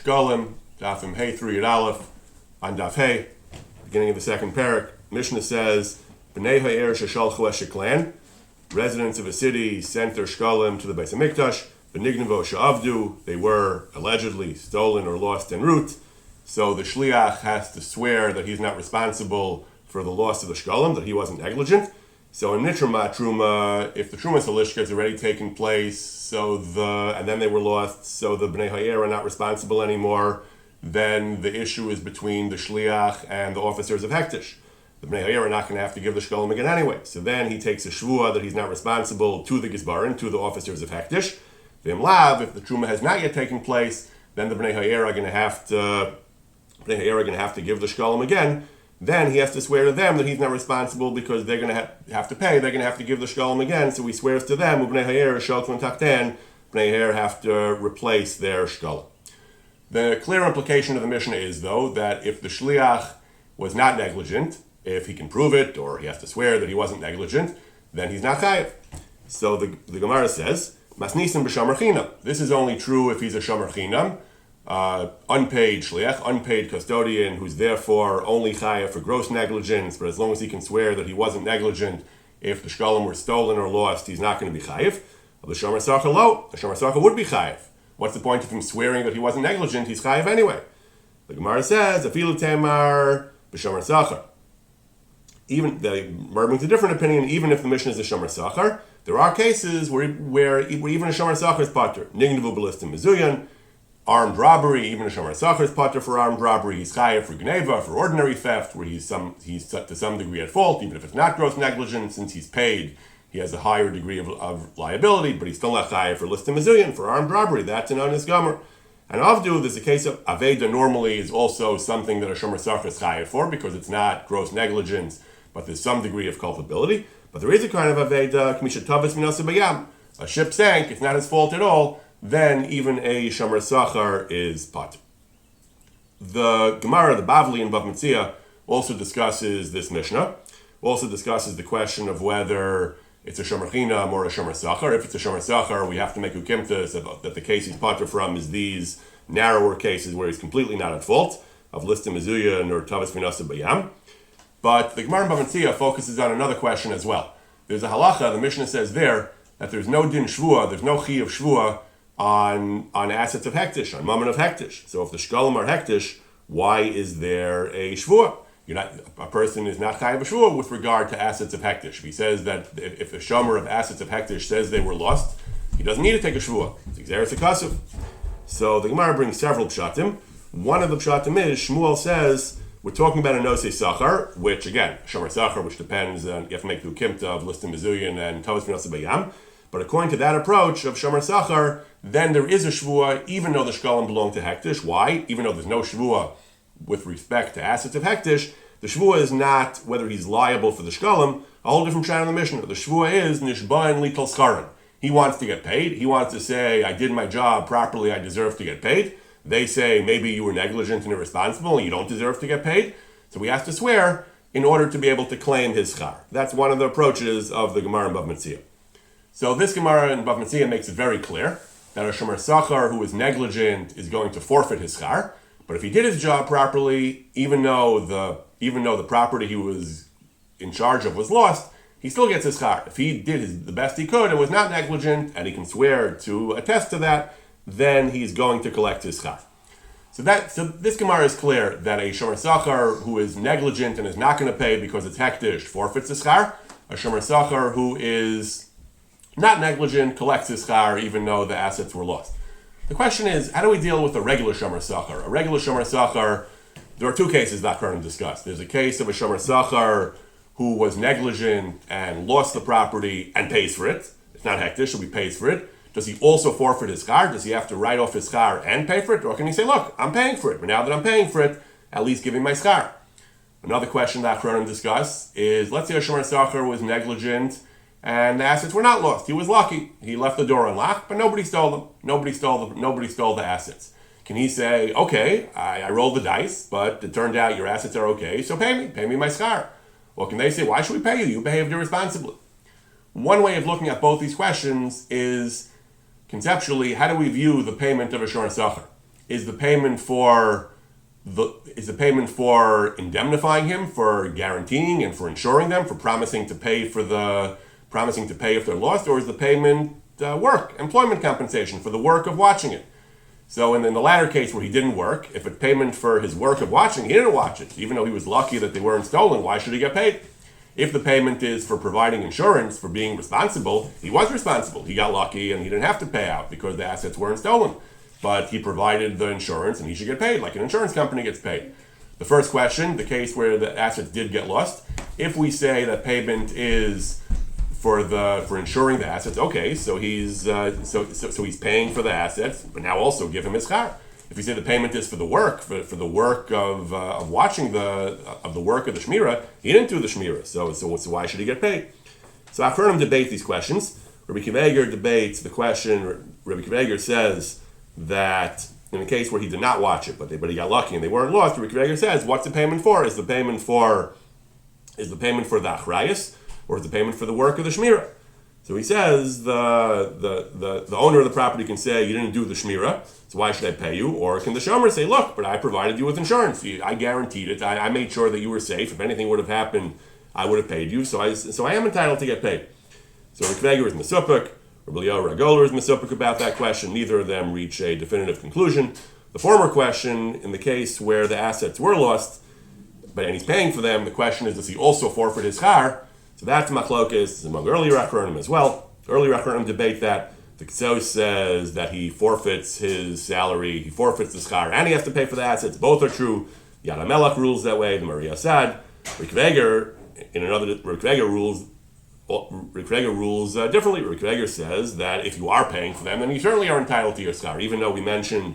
Shekalim, Dafim Hey 3 at Aleph, on Daf Hey, beginning of the second parak. Mishnah says, B'nei ha'er sheshalchu es residents of a city sent their Shekalim to the Beis HaMikdash, B'nignevo she'avdu, they were allegedly stolen or lost en route, so the shliach has to swear that he's not responsible for the loss of the Shekalim, that he wasn't negligent. So in Nitrama Truma, if the Truma Salishka is already taking place, and then they were lost, so the Bnei Ha'er are not responsible anymore, then the issue is between the Shliach and the officers of Hektish. The Bnei Ha'er are not going to have to give the Shekalim again anyway. So then he takes a Shvua that he's not responsible to the Gizbarin, to the officers of Hektish. V'im lav, if the Truma has not yet taken place, then the Bnei Ha'er are going to have to give the Shekalim again. Then he has to swear to them that he's not responsible because they're going to have to pay. They're going to have to give the Shekalim again. So he swears to them, Bnei Ha'er Shalkun Takten, Bnei Ha'er have to replace their Shekalim. The clear implication of the Mishnah is, though, that if the Shliach was not negligent, if he can prove it, or he has to swear that he wasn't negligent, then he's not chayiv. So the Gemara says, Masnisim b'shamar chinam. This is only true if he's a shamar chinam, unpaid shliach, unpaid custodian, who's therefore only chayav for gross negligence, but as long as he can swear that he wasn't negligent, if the shekalim were stolen or lost, he's not going to be chayav. The shomer sacha lo, the shomer sacha would be chayav. What's the point of him swearing that he wasn't negligent? He's chayav anyway. The Gemara says, afilu temar b'shomer sacha. Even the Gemara brings a different opinion. Even if the Mishnah is a shomer sacha, there are cases where even a shomer sacha is patur. Nignevu b'listim mezuyan. Armed robbery, even a shomer sacha is patur for armed robbery. He's chayav for gneva, for ordinary theft, where he's to some degree at fault, even if it's not gross negligence. Since he's paid, he has a higher degree of liability, but he's still not chayav for listim mezuyan, for armed robbery. That's an honest gomer. And avdu, there's a case of aveda normally is also something that a shomer sacha is chayav for because it's not gross negligence, but there's some degree of culpability. But there is a kind of aveda, k'misha tavas minasa bayam. A ship sank, it's not his fault at all, then even a shomer sachar is patur. The Gemara, the Bavli in Bava Metzia, also discusses this Mishnah, also discusses the question of whether it's a shomer chinam or a shomer sachar. If it's a shomer sachar, we have to make ukimtas that the case he's patur from is these narrower cases where he's completely not at fault, of listim mezuyan or tavas minasa bayam. But the Gemara in Bava Metzia focuses on another question as well. There's a halacha, the Mishnah says there, that there's no din shvua, there's no chi of shvua on assets of hektish, on mammon of hektish. So if the shekalim are hektish, why is there a shvua? A person is not chayav a shvua with regard to assets of hektish. He says that if the shomer of assets of hektish says they were lost, he doesn't need to take a shvua. It's exeris hakasuv. So the Gemara brings several pshatim. One of the pshatim is, Shmuel says, we're talking about a nosei sachar, which again, shomer sachar, which depends on, you have to make the ukimta of listim mezuyan and tavas minasa bayam. But according to that approach of shomer sachar, then there is a shvua, even though the shekalim belong to hektish. Why? Even though there's no shvua with respect to assets of hektish, the shvua is not whether he's liable for the shekalim. A whole different shot in the Mishnah. The shvua is nishbain lital scharan. He wants to get paid. He wants to say, I did my job properly, I deserve to get paid. They say, maybe you were negligent and irresponsible and you don't deserve to get paid. So he has to swear in order to be able to claim his schar. That's one of the approaches of the Gemara in Bava Metzia. So this Gemara in Bava Metzia makes it very clear that a shomer sachar who is negligent is going to forfeit his schar. But if he did his job properly, even though the property he was in charge of was lost, he still gets his schar. If he did the best he could and was not negligent, and he can swear to attest to that, then he's going to collect his schar. So this Gemara is clear that a shomer sachar who is negligent and is not going to pay because it's hektish forfeits his schar. A shomer sachar who is not negligent collects his schar even though the assets were lost. The question is, how do we deal with a regular shomer sachar? A regular shomer sachar, there are two cases that Kohanim discussed. There's a case of a shomer sachar who was negligent and lost the property and pays for it. It's not hektish, so he pays for it. Does he also forfeit his schar? Does he have to write off his schar and pay for it? Or can he say, look, I'm paying for it, but now that I'm paying for it, at least give me my schar? Another question that Kohanim discuss is, let's say a shomer sachar was negligent and the assets were not lost. He was lucky. He left the door unlocked, but nobody stole them. Nobody stole the assets. Can he say, okay, I rolled the dice, but it turned out your assets are okay, so pay me my schar? Or can they say, why should we pay you? You behaved irresponsibly. One way of looking at both these questions is conceptually, how do we view the payment of a shomer sachar? is the payment for indemnifying him, for guaranteeing and for insuring them, for promising to pay if they're lost, or is the payment employment compensation for the work of watching it? So in the latter case where he didn't work, if it's payment for his work of watching, he didn't watch it. Even though he was lucky that they weren't stolen, why should he get paid? If the payment is for providing insurance, for being responsible, he was responsible. He got lucky and he didn't have to pay out because the assets weren't stolen. But he provided the insurance and he should get paid like an insurance company gets paid. The first question, the case where the assets did get lost, if we say that payment is for insuring the assets, okay, so he's paying for the assets, but now also give him his schar. If we say the payment is for the work, for the work of watching the work of the shmira, he didn't do the shmira, so why should he get paid? So I've heard him debate these questions. Rabbi Akiva Eiger debates the question. Rabbi Akiva Eiger says that in a case where he did not watch it, but he got lucky and they weren't lost, Rabbi Akiva Eiger says, what's the payment for? Is the payment for the achrayus, or is the payment for the work of the shmira? So he says the owner of the property can say, you didn't do the shmira, so why should I pay you? Or can the shomer say, look, but I provided you with insurance. I guaranteed it. I made sure that you were safe. If anything would have happened, I would have paid you. So I am entitled to get paid. So Rabbi Akiva Eiger is mesupik. Rabbi Eliyahu Ragoler is mesupik about that question. Neither of them reach a definitive conclusion. The former question, in the case where the assets were lost, and he's paying for them, the question is, does he also forfeit his schar? So that's machlokes among earlier Achronim as well. Earlier Achronim debate that. The Ktsos says that he forfeits his salary, he forfeits the schar, and he has to pay for the assets. Both are true. Yad HaMelech rules that way, the Mari Asad. Rabbi Akiva Eiger rules differently. Rabbi Akiva Eiger says that if you are paying for them, then you certainly are entitled to your schar, even though we mentioned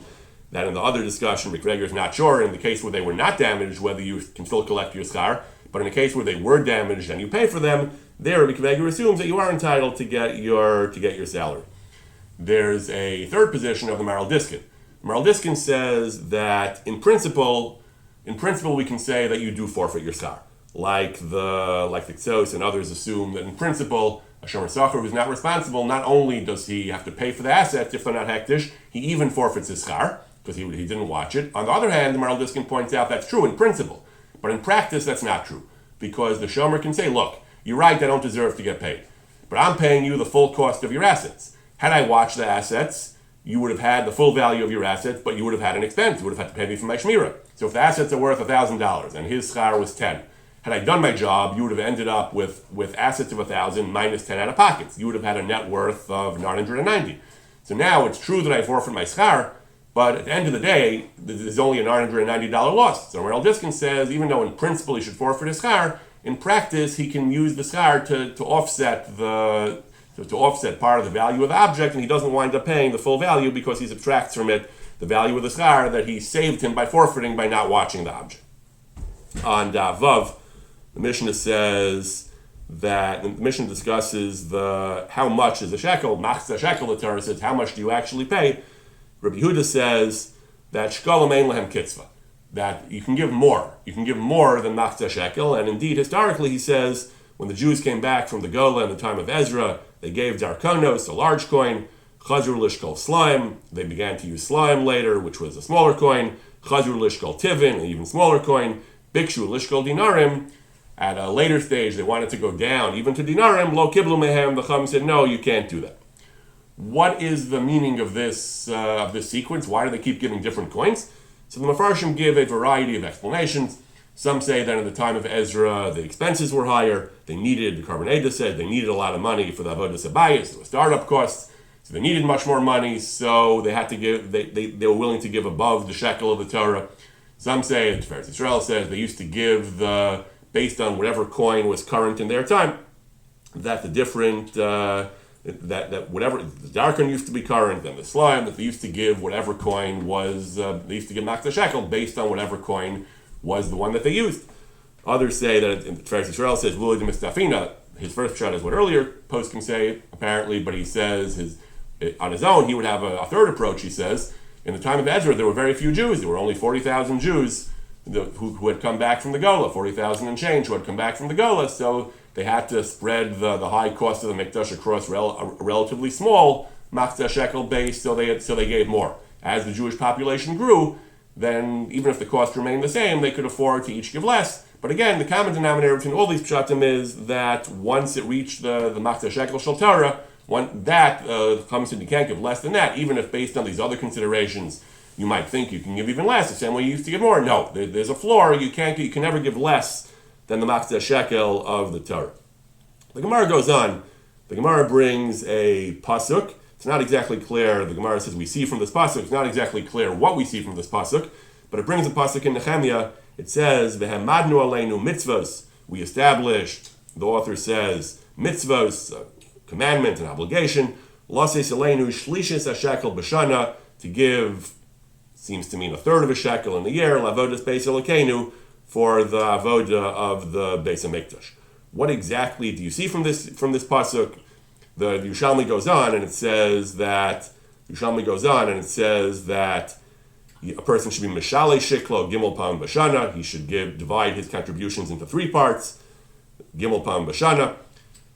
that in the other discussion, Rabbi Akiva Eiger is not sure in the case where they were not damaged whether you can still collect your schar. But in a case where they were damaged and you pay for them, there Rabbi Akiva Eiger assumes that you are entitled to get your salary. There's a third position of the Maral Diskin. Maral Diskin says that in principle we can say that you do forfeit your schar. Like the Ktsos and others assume that in principle, a shomer sacher who's not responsible, not only does he have to pay for the assets if they're not hektish, he even forfeits his schar because he didn't watch it. On the other hand, the Maral Diskin points out that's true in principle. But in practice, that's not true, because the shomer can say, look, you're right, I don't deserve to get paid, but I'm paying you the full cost of your assets. Had I watched the assets, you would have had the full value of your assets, but you would have had an expense. You would have had to pay me for my shmira. So if the assets are worth $1,000 and his schar was 10, had I done my job, you would have ended up with assets of 1,000 minus 10 out of pockets. You would have had a net worth of 990. So now it's true that I forfeit my schar, but at the end of the day, there's only a $990 loss. So Maral Diskin says, even though in principle he should forfeit his schar, in practice he can use the schar to offset part of the value of the object, and he doesn't wind up paying the full value because he subtracts from it the value of the schar that he saved him by forfeiting by not watching the object. On Vav, the Mishnah says that the Mishnah discusses how much is a shekel. Machzah shekel, the Torah says, how much do you actually pay? Rabbi Yehuda says that Shekalim ein lehem kitzvah, that you can give more. You can give more than machzah shekel, and indeed, historically, he says, when the Jews came back from the Gola in the time of Ezra, they gave darkonos, a large coin, chazur lishkol slime. They began to use slime later, which was a smaller coin, chazur lishkol tivin, an even smaller coin, bikshu lishkol dinarim. At a later stage, they wanted to go down, even to dinarim, lo kiblu mehem, the Chum said, no, you can't do that. What is the meaning of this sequence? Why do they keep giving different coins? So the Mefarshim give a variety of explanations. Some say that in the time of Ezra, the expenses were higher. The Carbonada said they needed a lot of money for the Avodas Habayis, the startup costs. So they needed much more money, so they had to give. They were willing to give above the shekel of the Torah. Some say, as Tiferes Yisrael says, they used to give based on whatever coin was current in their time. That the different. That whatever the darkon used to be current and the slime, that they used to give whatever coin was they used to give machzah shekel based on whatever coin was the one that they used. Others say that Tiferes Yisrael says Luli de Mistafina. His first shot is what earlier posts can say apparently, but he says on his own he would have a third approach. He says in the time of Ezra there were very few Jews. There were only 40,000 Jews who had come back from the Gola, 40,000 and change who had come back from the Gola. So they had to spread the high cost of the mikdash across a relatively small machzah shekel base, so they gave more. as the Jewish population grew, then even if the costs remained the same, they could afford to each give less. But again, the common denominator between all these pshatim is that once it reached the machzah shekel shel Torah, that comes to you can't give less than that, even if based on these other considerations, you might think you can give even less, the same way you used to give more. No, there's a floor. You can never give less than the machzah shekel of the Torah. The Gemara goes on. The Gemara brings a pasuk. It's not exactly clear. The Gemara says we see from this pasuk. It's not exactly clear what we see from this pasuk, but it brings a pasuk in Nehemiah. It says, "V'hamadnu aleinu mitzvos." We established. The author says mitzvos, commandment, an obligation. Lases aleinu shlishis hashekel b'shana, to give. Seems to mean a third of a shekel in the year. Lavodas beis Elokeinu, for the avoda of the Beis Hamikdash. What exactly do you see from this pasuk? The Yerushalmi goes on and it says that a person should be mishale shiklo gimel pam b'shana. He should divide his contributions into 3 parts. Gimel pam b'shana.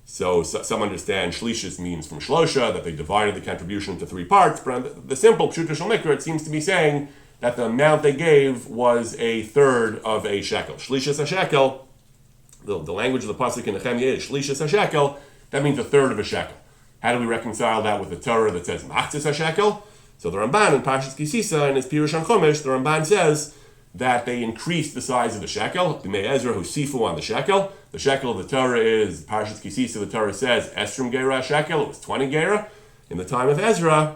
So some understand shlishis means from shlosha, that they divided the contribution into 3 parts. But on the simple pshuta shel mikra, it seems to be saying that the amount they gave was a third of a shekel. Shlishis a shekel. The language of the pasuk in Nehemiah is shlishis a shekel. That means a third of a shekel. How do we reconcile that with the Torah that says machzis a shekel? So the Ramban in Parshas Kisisa in his Pirush on Chumash, the Ramban says that they increased the size of the shekel. B'mei Ezra husifu on the shekel. The shekel of the Torah is, Parshas Kisisa, the Torah says, Esrim Gera shekel. It was 20 Gera. In the time of Ezra,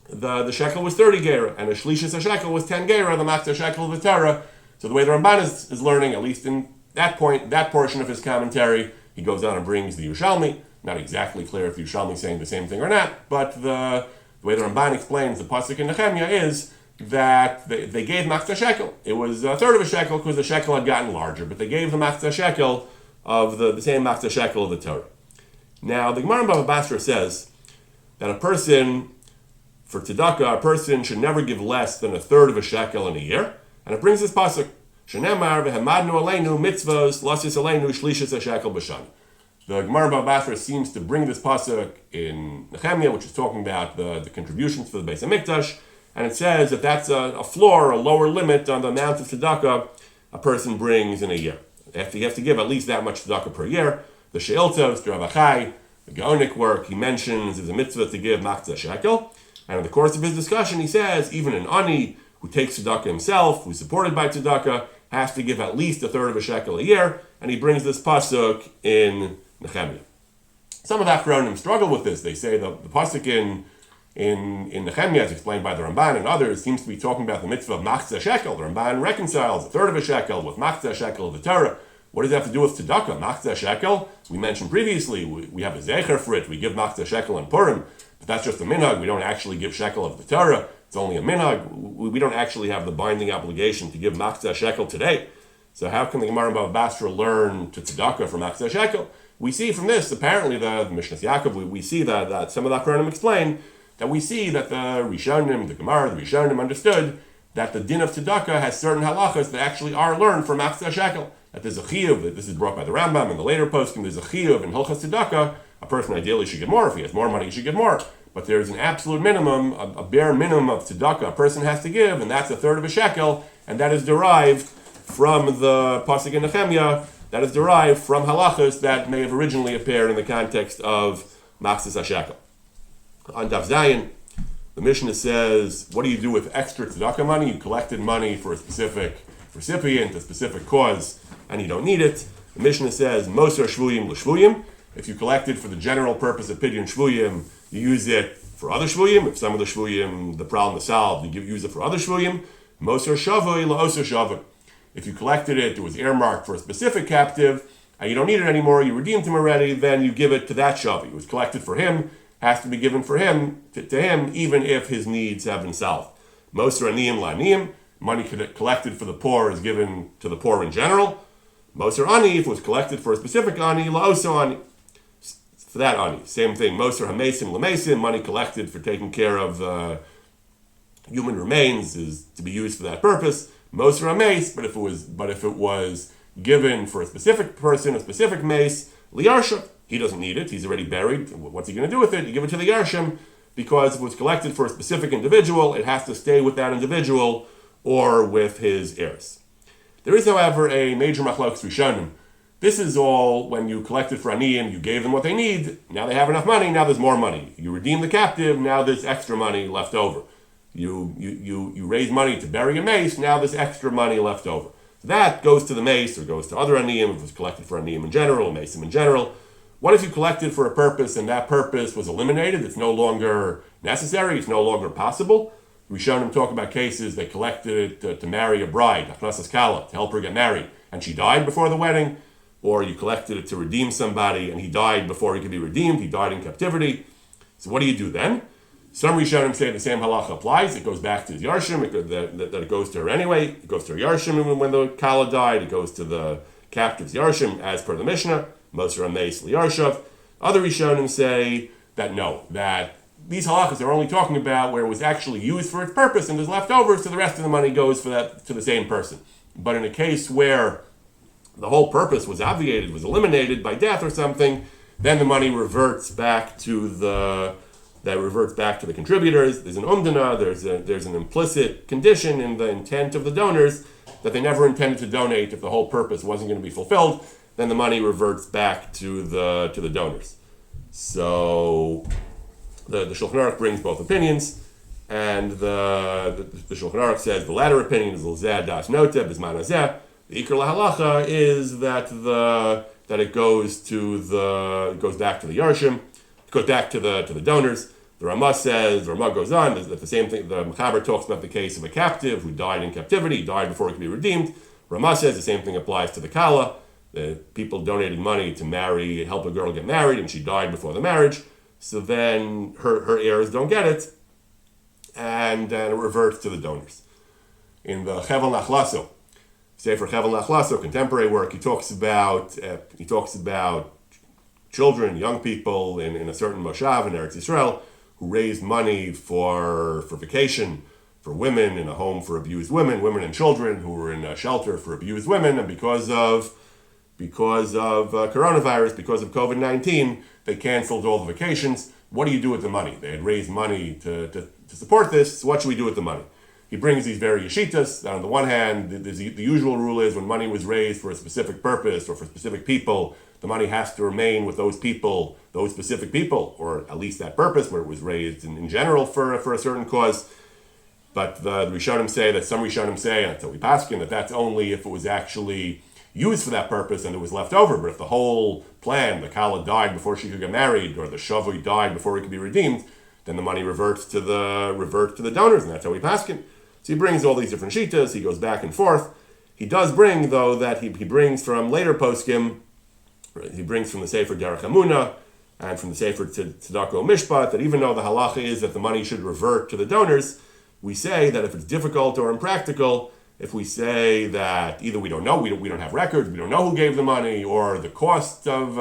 the shekel was 30 Gera, and a shlishis a shekel was 10 Gera, the machzah shekel of the Torah. So the way the Ramban is learning, at least in that point, that portion of his commentary, he goes on and brings the Yerushalmi. Not exactly clear if the Yerushalmi is saying the same thing or not, but the way the Ramban explains the pasuk in Nehemiah is that they gave machzah shekel. It was a third of a shekel because the shekel had gotten larger, but they gave the machzah shekel of the same machzah shekel of the Torah. Now, the Gemara in Bava Basra says that a person, for tzedakah, a person should never give less than a third of a shekel in a year, and it brings this pasuk, Shenemar v'hamadnu aleinu mitzvos lasis aleinu shlishis a shekel b'shana. The Gemara in Bava Basra seems to bring this pasuk in Nehemiah, which is talking about the contributions for the Beis Hamikdash, and it says that that's a floor, a lower limit on the amount of tzedakah a person brings in a year. You have to give at least that much tzedakah per year. The Sheiltos, the Rav Achai, the Gaonic work, he mentions there's a mitzvah to give machzah shekel, and in the course of his discussion, he says even an ani who takes tzedakah himself, who's supported by tzedakah, has to give at least a third of a shekel a year, and he brings this pasuk in Nehemiah. Some of the Achronim struggle with this. They say the pasuk in Nehemiah, as explained by the Ramban and others, seems to be talking about the mitzvah of machzah shekel. The Ramban reconciles a third of a shekel with machzah shekel of the Torah. What does that have to do with tzedakah? Machzah shekel, we mentioned previously, we have a zecher for it. We give machzah shekel in Purim, but that's just a minhag. We don't actually give shekel of the Torah. It's only a minhag. We don't actually have the binding obligation to give machzah shekel today. So how can the Gemara in Bava Basra learn to tzedakah from machzah shekel? We see from this, apparently the Mishnah Yaakov, we see that some of the Achronim explain that we see that the Rishonim, the Gemara, the Rishonim understood that the din of tzedakah has certain halachas that actually are learned from machzah shekel. That there's a chiyuv, that this is brought by the Rambam in the later posting, there's a chiyuv in Hilchas tzedakah. A person ideally should get more. If he has more money, he should get more. But there's an absolute minimum, a bare minimum of tzedakah a person has to give, and that's a third of a shekel, and that is derived from the pasuk in Nehemiah. That is derived from halachas that may have originally appeared in the context of machzas hashekel. On Daf Zayin, the Mishnah says, what do you do with extra tzedakah money? You collected money for a specific recipient, a specific cause, and you don't need it. The Mishnah says, Moser shvuyim l'shvuyim. If you collected for the general purpose of pidyon shvuyim, you use it for other shvuyim. If some of the shvuyim, the problem is solved, you use it for other shvuyim. Moser shavui la'oser shavui. If you collected it, it was earmarked for a specific captive, and you don't need it anymore, you redeemed him already, then you give it to that shavi. It was collected for him, has to be given for him, to him, even if his needs have been solved. Moser aniyim la'aniyim. Money collected for the poor is given to the poor in general. Moser ani, if it was collected for a specific ani, la'oso ani. For that ani. Same thing. Moser hamesim l'mesim. Money collected for taking care of human remains is to be used for that purpose. Moser hameis, but if it was given for a specific person, a specific mace, liyarsha, he doesn't need it. He's already buried. What's he going to do with it? You give it to the yarshim. because if it was collected for a specific individual, it has to stay with that individual or with his heirs. There is, however, a major machlokes rishonim. This is all when you collected for aniyim, you gave them what they need, now they have enough money, now there's more money. You redeem the captive, now there's extra money left over. You raise money to bury a mace, now there's extra money left over. So that goes to the mace or goes to other aniyim, if it was collected for aniyim in general, mace in general. What if you collected for a purpose and that purpose was eliminated? It's no longer necessary, it's no longer possible. Rishonim talk about cases they collected it to marry a bride, achnasas kala, to help her get married, and she died before the wedding, or you collected it to redeem somebody and he died before he could be redeemed, he died in captivity. So what do you do then? Some Rishonim say the same halacha applies. It goes back to his Yarshim, that it goes to her anyway. It goes to her Yarshim when the Kala died. It goes to the captive's Yarshim, as per the Mishnah. Moser Ameis Liyarshav. Other Rishonim say that no, that these halachas are only talking about where it was actually used for its purpose and there's leftovers, so the rest of the money goes for that to the same person. But in a case where the whole purpose was obviated, was eliminated by death or something, then the money reverts back to the contributors. There's an umdana, there's an implicit condition in the intent of the donors that they never intended to donate if the whole purpose wasn't going to be fulfilled. Then the money reverts back to the donors. So the Shulchan Aruch brings both opinions, and the Shulchan Aruch says the latter opinion is l'zeh das noteh b'zman hazeh. The ikar lahalacha is that it goes back to the Yarshim, it goes back to the donors. The Ramah goes on that the same thing. The Mechaber talks about the case of a captive who died in captivity, died before he could be redeemed. Ramah says the same thing applies to the Kala. The people donated money to help a girl get married, and she died before the marriage. So then her heirs don't get it, and it reverts to the donors. In the Chevel Nachlaso, Sefer Chevel Nachlaso, contemporary work, he talks about children, young people in a certain moshav in Eretz Yisrael who raised money for vacation for women in a home for abused women and children who were in a shelter for abused women, and because of coronavirus, because of COVID-19, they canceled all the vacations. What do you do with the money? They had raised money to support this, so what should we do with the money? He brings these various shitas. On the one hand, the usual rule is when money was raised for a specific purpose or for specific people, the money has to remain with those people, those specific people, or at least that purpose where it was raised in general for a certain cause. But the Rishonim say that some Rishonim say, and so we paskin, that that's only if it was actually used for that purpose and it was left over. But if the whole plan, the Kala died before she could get married, or the Shavui died before he could be redeemed, then the money reverts to the donors, and that's how we paskin. So he brings all these different shitas. He goes back and forth. He does bring, though, that he brings from later poskim. He brings from the Sefer Derech Hamuna and from the Sefer Tzedakah Mishpat that even though the halacha is that the money should revert to the donors, we say that if it's difficult or impractical, if we say that either we don't know, we don't have records, we don't know who gave the money, or the cost of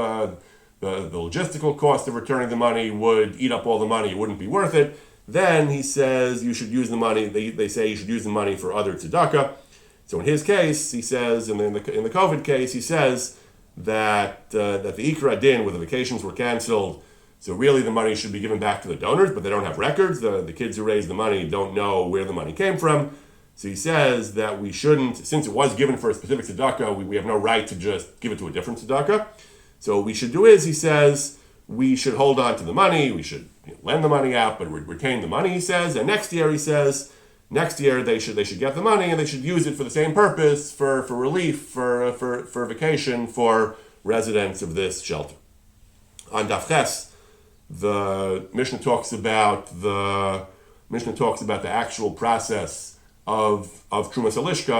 the logistical cost of returning the money would eat up all the money, it wouldn't be worth it, then he says you should use the money. They say you should use the money for other tzedakah. So in his case, he says, in the COVID case, he says that the Ikra Din, where the vacations were canceled, so really the money should be given back to the donors, but they don't have records. The kids who raised the money don't know where the money came from. So he says that we shouldn't, since it was given for a specific tzedakah, we have no right to just give it to a different tzedakah. So what we should do is, he says, we should hold on to the money, we should lend the money out, but retain the money, he says, and next year, he says, they should get the money and they should use it for the same purpose, for relief, for vacation, for residents of this shelter. On Daf Ches, the Mishnah talks about the actual process of Trumas Alishka,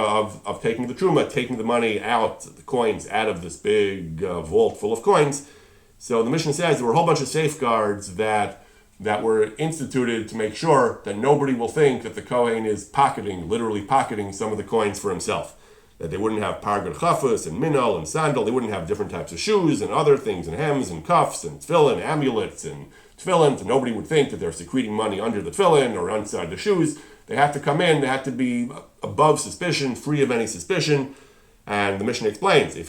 of taking the Truma, taking the money out, the coins out of this big vault full of coins. So the Mishnah says there were a whole bunch of safeguards that were instituted to make sure that nobody will think that the Kohen is literally pocketing some of the coins for himself. That they wouldn't have pargad chafus and minol and sandal, they wouldn't have different types of shoes and other things, and hems and cuffs and tefillin, amulets and tefillin, and nobody would think that they're secreting money under the tefillin or inside the shoes. They have to come in, they have to be above suspicion, free of any suspicion. And the Mishnah explains if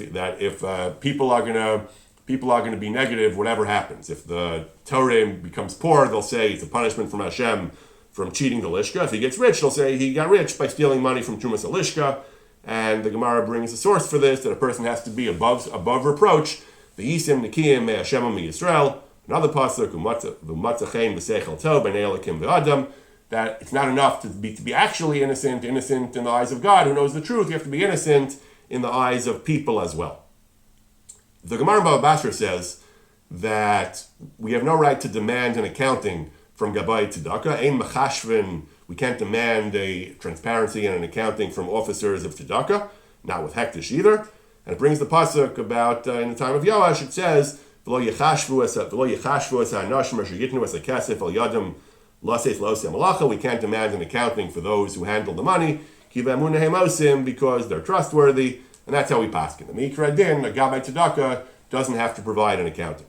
people are going to people are going to be negative whatever happens. If the Torah becomes poor, they'll say it's a punishment from Hashem from cheating the Lishka. If he gets rich, they'll say he got rich by stealing money from Trumas Lishka. And the Gemara brings a source for this, that a person has to be above reproach. The Yisim Nikiyim Me Hashem Yisrael. Another pasuk, V'matzachein B'seichel Tov B'nei Elokim V'Adam, that it's not enough to be actually innocent in the eyes of God, who knows the truth. You have to be innocent in the eyes of people as well. The Gemara in Bava Basra says that we have no right to demand an accounting from Gabbai Tzedakah. Ein mechashvin, we can't demand a transparency and an accounting from officers of Tzedakah, not with hektish either. And it brings the pasuk about in the time of Yoash, it says, we can't demand an accounting for those who handle the money because they're trustworthy, and that's how we paskin. The Mikra Din, a Gabbai Tzedakah, doesn't have to provide an accounting.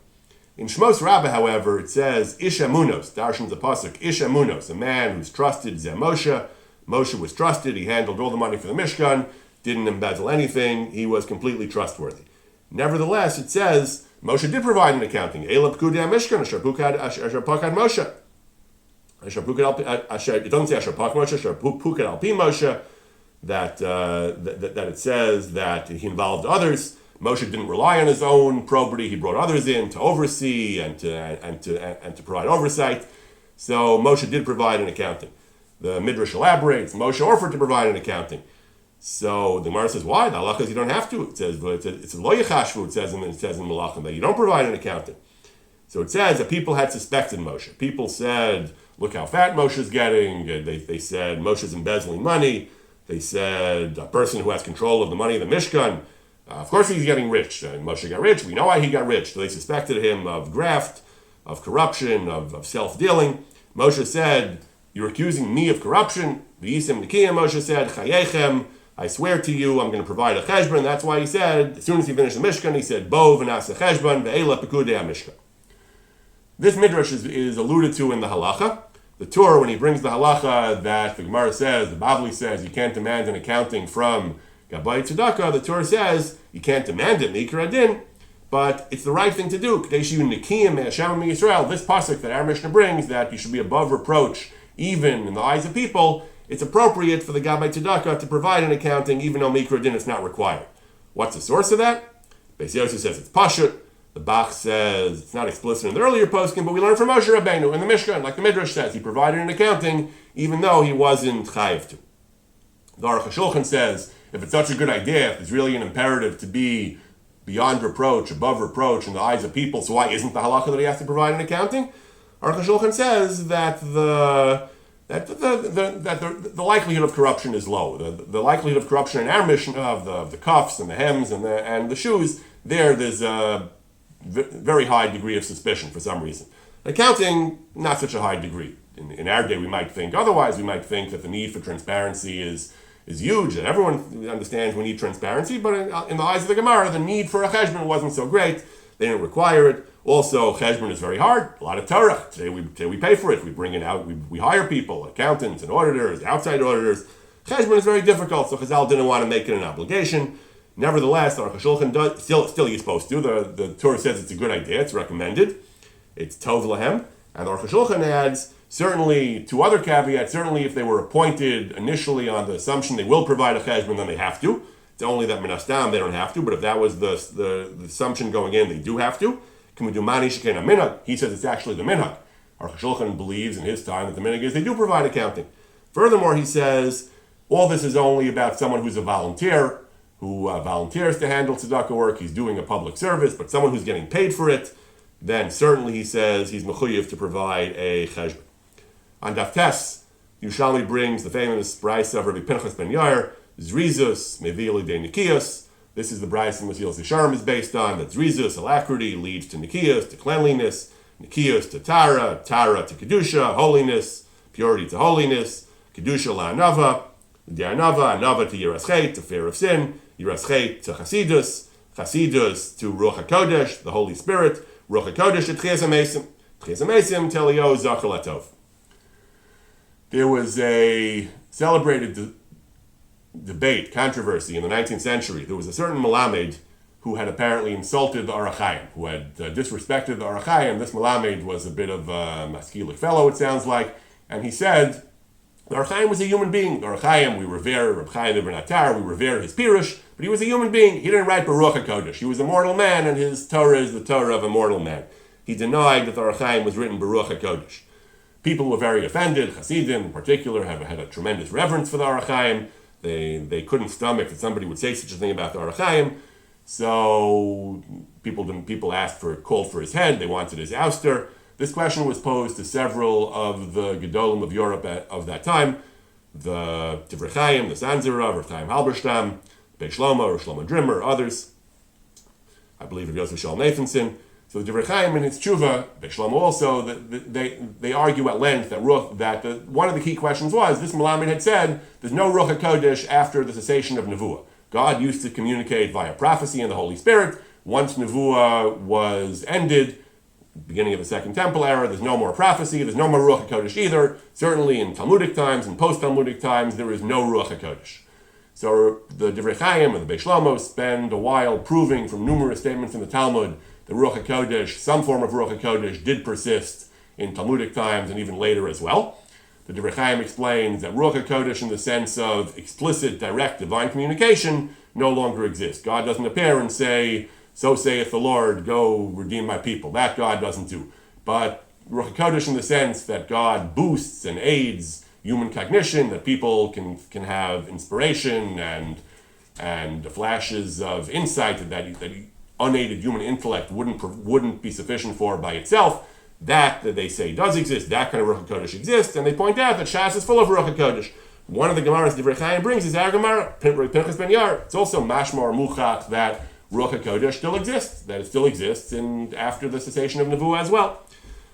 In Shmos Rabbah, however, it says Ish Amunos, Darshan's a pasuk, Ish Amunos, a man who's trusted, Zeh Moshe. Moshe was trusted, he handled all the money for the Mishkan, didn't embezzle anything, he was completely trustworthy. Nevertheless, it says Moshe did provide an accounting. Eila Pekudei Mishkan, Asher Pakad Moshe. It doesn't say Asher Pak Moshe, Asher Pukad Al Pi Moshe, that it says that he involved others. Moshe didn't rely on his own probity; he brought others in to oversee and to provide oversight. So Moshe did provide an accounting. The Midrash elaborates. Moshe offered to provide an accounting. So the Gemara says, why? The halachas you don't have to. It says it's lo yechashvu. It says in Malachim that you don't provide an accounting. So it says that people had suspected Moshe. People said, look how fat Moshe's getting. They said Moshe's embezzling money. They said a person who has control of the money of the Mishkan, of course he's getting rich. Moshe got rich. We know why he got rich. So they suspected him of graft, of corruption, of self-dealing. Moshe said, you're accusing me of corruption. V'yisem Nikiyah, Moshe said, Chayechem, I swear to you, I'm going to provide a cheshbon. That's why he said, as soon as he finished the Mishkan, he said, Bo v'nasa cheshbon ve'ela pekudei Mishkan. This midrash is alluded to in the halacha. The Torah, when he brings the halacha that the Gemara says, the Bavli says, you can't demand an accounting from Gabbai Tzedakah, the Torah says, you can't demand it, Mikra Din, but it's the right thing to do. Kadeshu Nikiyim Hashem Yisrael, this pasuk that our Mishnah brings, that you should be above reproach, even in the eyes of people, it's appropriate for the Gabbai Tzedakah to provide an accounting, even though Mikra Din is not required. What's the source of that? Beis Yosef says it's Pashut. The Bach says it's not explicit in the earlier poskim, but we learn from Moshe Rabbeinu in the Mishkan, like the Midrash says, he provided an accounting even though he wasn't chayiv to. The Aruch HaShulchan says if it's such a good idea, if it's really an imperative to be beyond reproach, above reproach in the eyes of people, so why isn't the halacha that he has to provide an accounting? Aruch HaShulchan says that the likelihood of corruption is low. The likelihood of corruption in our Mishnah of the cuffs and the hems and the shoes, there's a very high degree of suspicion for some reason. Accounting, not such a high degree. In our day, we might think otherwise. We might think that the need for transparency is huge, that everyone understands we need transparency, but in the eyes of the Gemara, the need for a cheshbon wasn't so great. They didn't require it. Also, cheshbon is very hard. A lot of Torah. Today we pay for it. We bring it out. We hire people, accountants and auditors, outside auditors. Cheshbon is very difficult, so Chazal didn't want to make it an obligation. Nevertheless, the Aruch HaShulchan does, still you're supposed to. The Torah says it's a good idea, it's recommended. It's Tov Lahem. And the Aruch HaShulchan adds, certainly, two other caveats, certainly if they were appointed initially on the assumption they will provide a cheshbon, then they have to. It's only that minastam they don't have to, but if that was the assumption going in, they do have to. Can we do mani sheken minhag? He says it's actually the minhag. Aruch HaShulchan believes in his time that the minhag is they do provide accounting. Furthermore, he says, all this is only about someone who's a volunteer, who volunteers to handle tzedakah work, he's doing a public service, but someone who's getting paid for it, then certainly he says he's mechuyev to provide a cheshbon. On Daf Tes, Yerushalmi brings the famous brayso of Rabbi Pinchas ben Yair, Zrizus Mevili de Nikiyos. This is the brayso Mesilas Yesharim is based on, that Zrizus, alacrity, leads to Nikiyos, to cleanliness, Nikiyos to Tara, Tara to Kedusha, holiness, purity to holiness, Kedusha la'anava, Di'anava, Anava to Yiraschet, to fear of sin, Yiraschet to Chasidus, Chasidus to Ruach HaKodesh, the Holy Spirit, Ruach HaKodesh to Tchias HaMesim, Tchias HaMesim, Telio Zachar Latov. There was a celebrated debate, controversy in the 19th century. There was a certain Melamed who had apparently insulted the Arachayim, who had disrespected the Arachayim. This Melamed was a bit of a maskilik fellow, it sounds like, and he said, the Arachayim was a human being. The Arachayim, we revere Reb Chaim Ibn Attar, we revere his Pirush, but he was a human being. He didn't write Baruch HaKodesh. He was a mortal man, and his Torah is the Torah of a mortal man. He denied that the Arachayim was written Baruch HaKodesh. People were very offended. Chassidim, in particular, had a tremendous reverence for the Arachayim. They couldn't stomach that somebody would say such a thing about the Arachayim. So people called for his head. They wanted his ouster. This question was posed to several of the Gedolim of Europe of that time, the Divrei Chaim, the Sanzera, Rav Chaim Halberstam, Beis Shlomo, Rav Shlomo Drimmer, others. I believe Rav Yosef Shalom Nathanson. So the Divrei Chaim in his tshuva, Beis Shlomo also, they argue at length that one of the key questions was, this Melamed had said, there's no Ruach HaKodesh after the cessation of Nevuah. God used to communicate via prophecy and the Holy Spirit. Once Nevuah was ended, beginning of the Second Temple era, there's no more prophecy, there's no more Ruach HaKodesh either. Certainly in Talmudic times and post-Talmudic times, there is no Ruach HaKodesh. So the Divrei Chaim and the Beis Shlomo spend a while proving from numerous statements in the Talmud that Ruach HaKodesh, some form of Ruach HaKodesh, did persist in Talmudic times and even later as well. The Divrei Chaim explains that Ruach HaKodesh, in the sense of explicit, direct, divine communication, no longer exists. God doesn't appear and say, so saith the Lord, go redeem my people. That God doesn't do. But Ruach HaKodesh in the sense that God boosts and aids human cognition, that people can have inspiration and flashes of insight that unaided human intellect wouldn't be sufficient for by itself, that they say does exist, that kind of Ruach HaKodesh exists, and they point out that Shas is full of Ruach HaKodesh. One of the Gemaras Divrei Chaim brings is our Gemara, Pinchas Ben Yair. It's also mashma or muchach that Ruach HaKodesh still exists, that it still exists after the cessation of Nevuah as well.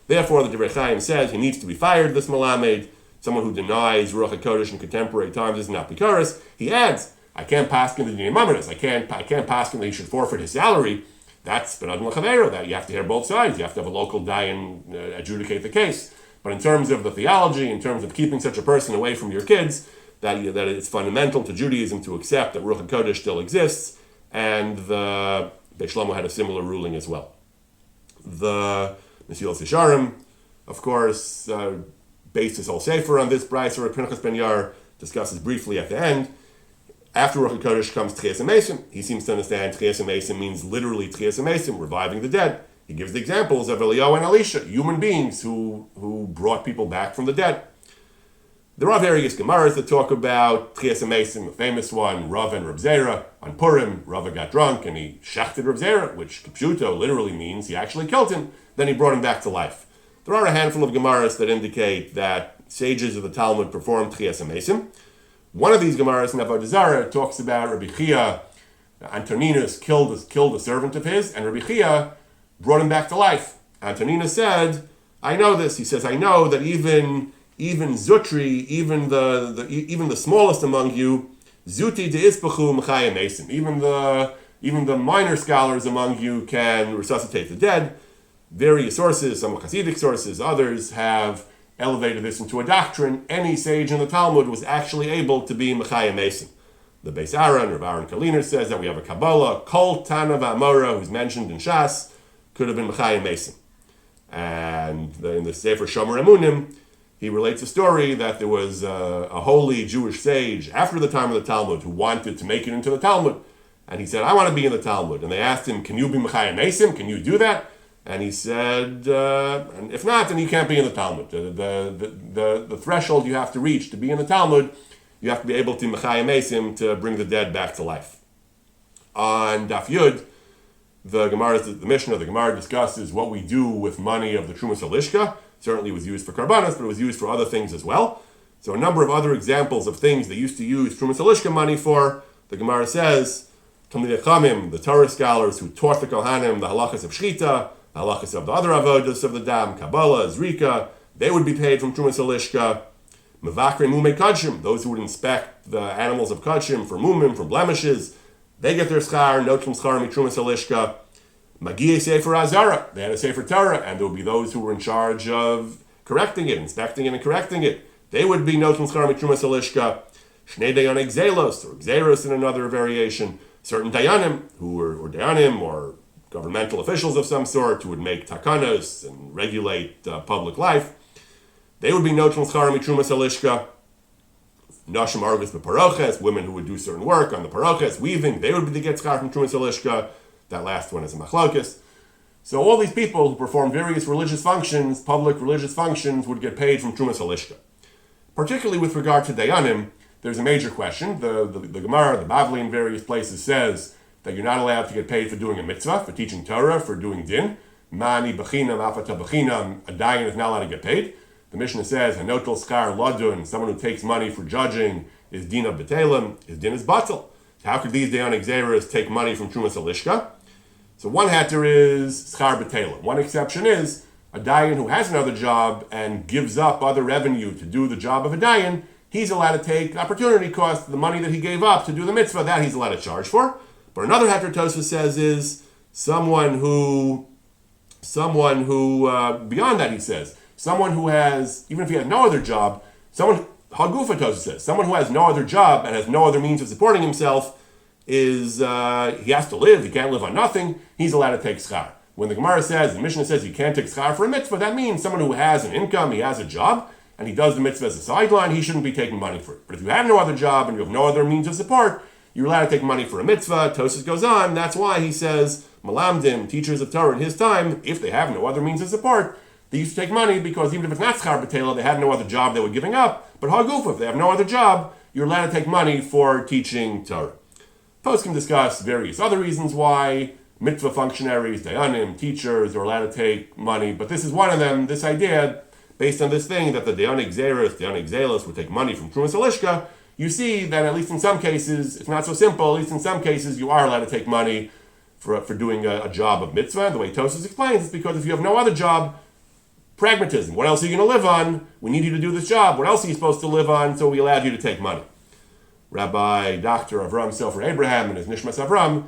Therefore, the Divrei Chaim says he needs to be fired, this Melamed. Someone who denies Ruach HaKodesh in contemporary times is not Pikaris. He adds, I can't paskin the Dinei Mamonos. I can't paskin that he should forfeit his salary. That's Benadon L'Chavero. That you have to hear both sides. You have to have a local dayan adjudicate the case. But in terms of the theology, in terms of keeping such a person away from your kids, that it's fundamental to Judaism to accept that Ruach HaKodesh still exists, and the Beis Shlomo had a similar ruling as well. The Mesilas Yesharim, of course, based his whole sefer on this. Brayso or Pinchas Ben Yair discusses briefly at the end. After Ruach HaKodesh comes Tchias HaMesim. He seems to understand Tchias HaMesim means literally Tchias HaMesim, reviving the dead. He gives the examples of Eliyahu and Elisha, human beings who brought people back from the dead. There are various Gemaras that talk about Tchias HaMesim, the famous one, Rav and Reb Zera. On Purim, Rav got drunk and he shachted Reb Zera, which Kipshuto literally means he actually killed him. Then he brought him back to life. There are a handful of Gemaras that indicate that sages of the Talmud performed Tchias HaMesim. One of these Gemaras in Avodah Zarah talks about Rabbi Chia. Antoninus killed a servant of his, and Rabbi Chia brought him back to life. Antoninus said, I know this. He says, I know that even Zutri, even the smallest among you, Zuti de Ispachu Mechayim Mesim. Even the minor scholars among you can resuscitate the dead. Various sources, some Hasidic sources, others have elevated this into a doctrine. Any sage in the Talmud was actually able to be Mechayim Mesim. The Beis Aaron, Rav Aaron Kaliner, says that we have a Kabbalah, Kol Tana V'Amora, who's mentioned in Shas, could have been Mechayim Mesim. And in the Sefer Shomer Emunim, he relates a story that there was a holy Jewish sage after the time of the Talmud who wanted to make it into the Talmud. And he said, I want to be in the Talmud. And they asked him, can you be Mechayim Mesim? Can you do that? And he said, and if not, then you can't be in the Talmud. The threshold you have to reach to be in the Talmud, you have to be able to Mechayim Mesim to bring the dead back to life. On Daf Yud, the Mishnah, the Gemara discusses what we do with money of the Trumas Halishka. Certainly it was used for Karbanos, but it was used for other things as well. So a number of other examples of things they used to use Trumas Halishka money for. The Gemara says, Talmidei Chachamim, the Torah scholars who taught the Kohanim the halachas of Shchita, the halachas of the other avodas of the Dam, Kabbalah, Zrika, they would be paid from Trumas Halishka. Mevakre Mumei Kodshim, those who would inspect the animals of Kodshim for mumim, for blemishes, they get their schar, no schar mitrumas halishka. Magiye Sefer Azara, they had a Sefer Torah, and there would be those who were in charge of correcting it, inspecting it, and correcting it. They would be no schar mitrumas halishka. Shnei Dayanek Zelos, or Xeros in another variation. certain dayanim or dayanim or governmental officials of some sort who would make takanos and regulate public life, they would be notional schar mitrumas alishka. Nashim argus beparoches, women who would do certain work on the paroches, weaving, they would be the get schar from trumas alishka. That last one is a machlokes. So all these people who perform various religious functions, public religious functions, would get paid from trumas alishka. Particularly with regard to dayanim, there's a major question. The Gemara, the Bavli in various places says that you're not allowed to get paid for doing a mitzvah, for teaching Torah, for doing din. Mani b'chinam, afata b'chinam, a dayan is not allowed to get paid. The Mishnah says, hanotel skar ladun, someone who takes money for judging, is din of betelim, his din is batel. How could these dayanik zeras take money from trumas alishka? So one hatter is schar betelim. One exception is a dayan who has another job and gives up other revenue to do the job of a dayan, he's allowed to take opportunity cost, the money that he gave up to do the mitzvah, that he's allowed to charge for. But another hatter Tosfos says is someone who beyond that, he says, someone who has, even if he has no other job, someone, Hagufa Tosfos says, someone who has no other job and has no other means of supporting himself is, he has to live, he can't live on nothing, he's allowed to take schar. When the Gemara says, the Mishnah says you can't take schar for a mitzvah, that means someone who has an income, he has a job, and he does the mitzvah as a sideline, he shouldn't be taking money for it. But if you have no other job and you have no other means of support, you're allowed to take money for a mitzvah. Tosfos goes on, that's why he says, Malamdim, teachers of Torah in his time, if they have no other means of support, they used to take money because even if it's not schar b'tela, they had no other job they were giving up. But hagufa, if they have no other job, you're allowed to take money for teaching Torah. Poskim can discuss various other reasons why mitzvah functionaries, dayanim, teachers are allowed to take money, but this is one of them, this idea, based on this thing that the dayanik zeros, dayanik zelos would take money from trumas alishka. You see that at least in some cases, it's not so simple, at least in some cases you are allowed to take money for doing a job of mitzvah. The way Tosfos explains, it's because if you have no other job, pragmatism, what else are you going to live on? We need you to do this job, what else are you supposed to live on? So we allowed you to take money. Rabbi Dr. Avram Sofer Abraham in his Nishmas Avram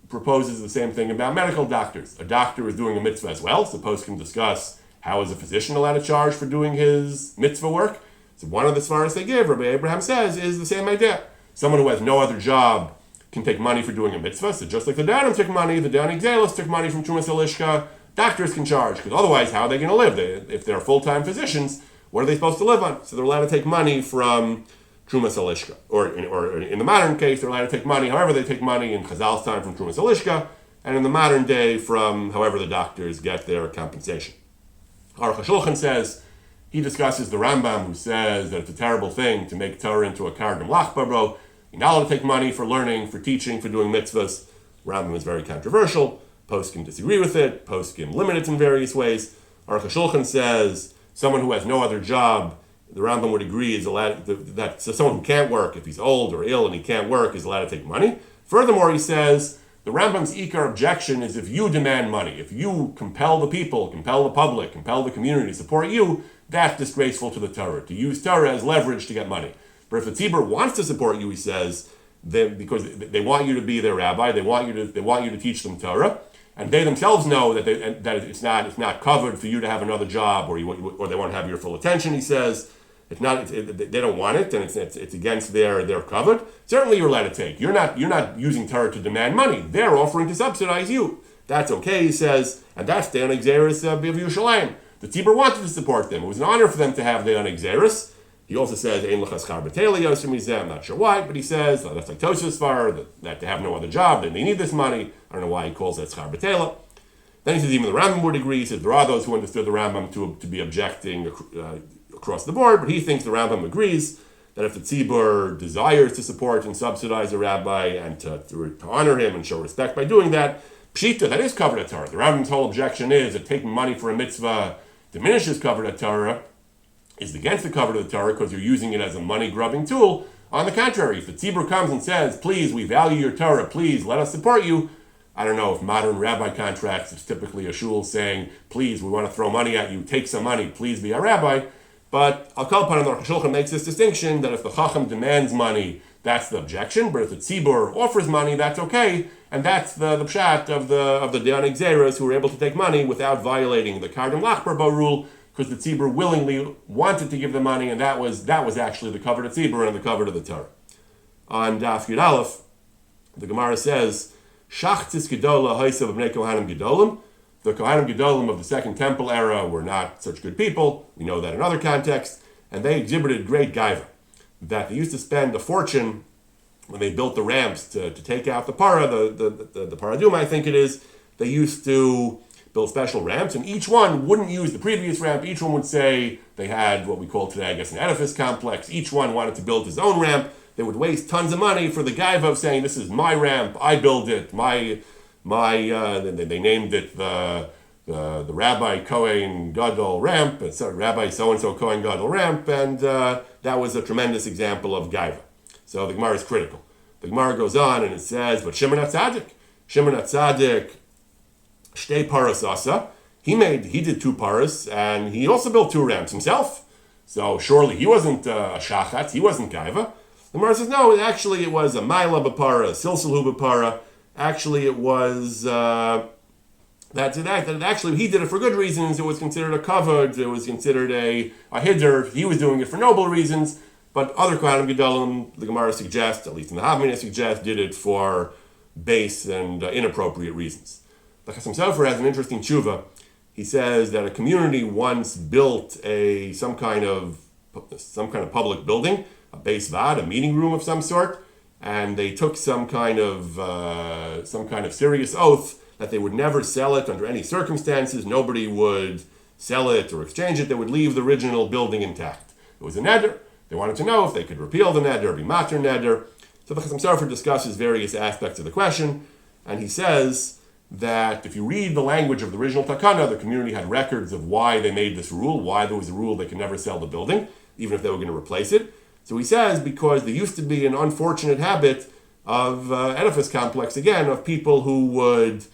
proposes the same thing about medical doctors. A doctor is doing a mitzvah as well, so Poskim can discuss how is a physician allowed to charge for doing his mitzvah work. So one of the svaras they give, Rabbi Abraham says, is the same idea. Someone who has no other job can take money for doing a mitzvah. So just like the dayanim took money, the dayanik zelos took money from trumas alishka, doctors can charge, because otherwise how are they going to live? If they're full-time physicians, what are they supposed to live on? So they're allowed to take money from trumas alishka. Or in the modern case, they're allowed to take money, however they take money in Chazal's time from trumas alishka, and in the modern day from however the doctors get their compensation. Halachos Shulchan says, he discusses the Rambam who says that it's a terrible thing to make Torah into a kardim lachbaro. You're not allowed to take money for learning, for teaching, for doing mitzvahs. Rambam is very controversial. Poskim disagree with it. Poskim limit it in various ways. Halachos Shulchan says someone who has no other job, the Rambam would agree is allowed so someone who can't work, if he's old or ill and he can't work, is allowed to take money. Furthermore, he says the Rambam's ikar objection is if you demand money, if you compel the people, compel the public, compel the community to support you, that's disgraceful to the Torah, to use Torah as leverage to get money. But if the tzibur wants to support you, he says, because they want you to be their rabbi, they want you to teach them Torah, and they themselves know that it's not covered for you to have another job, or they want to have your full attention. He says they don't want it, and it's against their covered. Certainly, you're allowed to take. You're not using Torah to demand money. They're offering to subsidize you. That's okay, he says, and that's the Xeris of Yerushalayim. The tzibur wanted to support them. It was an honor for them to have the Xeris. He also says, Ein l'chas schar b'tela yosem mizeh. I'm not sure why, but he says, that's like Tosfos far, that they have no other job, then they need this money. I don't know why he calls that schar b'tela. Then he says, even the Rambam would agree. He says, there are those who understood the Rambam to be objecting across the board, but he thinks the Rambam agrees that if the tzibur desires to support and subsidize a rabbi and to honor him and show respect by doing that, pshita, that is covered at Torah. The Rambam's whole objection is that taking money for a mitzvah diminishes covered at Torah, is against the covered of the Torah because you're using it as a money-grubbing tool. On the contrary, if the tzibur comes and says, please, we value your Torah, please, let us support you, I don't know if modern rabbi contracts, it's typically a shul saying, please, we want to throw money at you, take some money, please be our rabbi. But Al Kol Panim, the Halachos Shulchan makes this distinction that if the Chacham demands money, that's the objection, but if the tzibur offers money, that's okay, and that's the pshat of the dayanik zeros who were able to take money without violating the kardim lachbaro rule, because the tzibur willingly wanted to give the money, and that was actually the cover of tzibur and the cover of the Torah. On Daf Yud Aleph, The Gemara says, Shachtis Gedola Haisav Bnei Kohanim Gedolim. The Kohanim Gedolim of the Second Temple era were not such good people. We know that in other contexts. And they exhibited great gaiva. That they used to spend a fortune when they built the ramps to take out the para, the paraduma, I think it is. They used to build special ramps, and each one wouldn't use the previous ramp. Each one would say they had what we call today, I guess, an edifice complex. Each one wanted to build his own ramp. They would waste tons of money for the gaiva of saying, this is my ramp, I build it, they named it the Rabbi Kohen Gadol ramp, Rabbi so-and-so Kohen Gadol ramp, and that was a tremendous example of gaiva. So the Gemara is critical. The Gemara goes on and it says, but Shimon HaTzadik, Shtei Paras Asa, he did 2 paras, and he also built 2 ramps himself. So surely he wasn't a shachatz, he wasn't gaiva. The Gemara says, no, actually it was a Maila B'para, a Silsilhu B'para. Actually it was, actually he did it for good reasons. It was considered a kavod, it was considered a hiddur. He was doing it for noble reasons. But other Kohanim Gedolim, the Gemara suggests, at least in the Havmina suggests, did it for base and inappropriate reasons. The Chasam Sofer has an interesting tshuva. He says that a community once built some kind of public building, a beis vad, a meeting room of some sort, and they took some kind of serious oath that they would never sell it under any circumstances. Nobody would sell it or exchange it. They would leave the original building intact. It was a neder. They wanted to know if they could repeal the neder, be mater neder. So the Chasam Sofer discusses various aspects of the question, and he says that if you read the language of the original takana, the community had records of why they made this rule, why there was a rule they could never sell the building, even if they were going to replace it. So he says because there used to be an unfortunate habit of edifice complex, again, of people who would,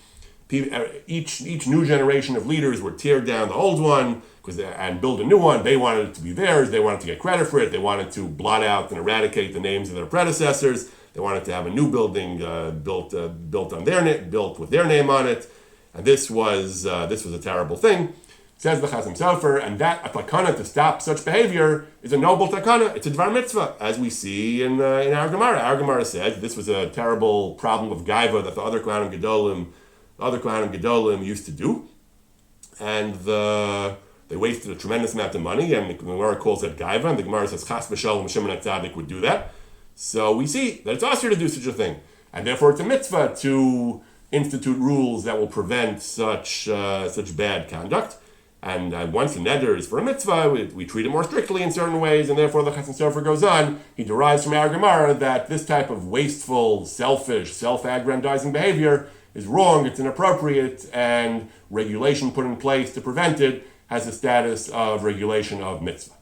each new generation of leaders would tear down the old one and build a new one. They wanted it to be theirs. They wanted to get credit for it. They wanted to blot out and eradicate the names of their predecessors. They wanted to have a new building built with their name on it. And this was a terrible thing. Says the Chasam Sofer, and that a takana to stop such behavior is a noble takana. It's a dvar mitzvah, as we see in our Gemara. Our Gemara said this was a terrible problem of gaiva that the other Kohanim Gedolim used to do, and they wasted a tremendous amount of money. And the Gemara calls that gaiva, and the Gemara says Chas v'shalom Shimon HaTzadik would do that. So we see that it's also to do such a thing, and therefore it's a mitzvah to institute rules that will prevent such bad conduct. And once the neder is for a mitzvah, we treat it more strictly in certain ways, and therefore the Chasam Sofer goes on. He derives from our Gemara that this type of wasteful, selfish, self-aggrandizing behavior is wrong, it's inappropriate, and regulation put in place to prevent it has the status of regulation of mitzvah.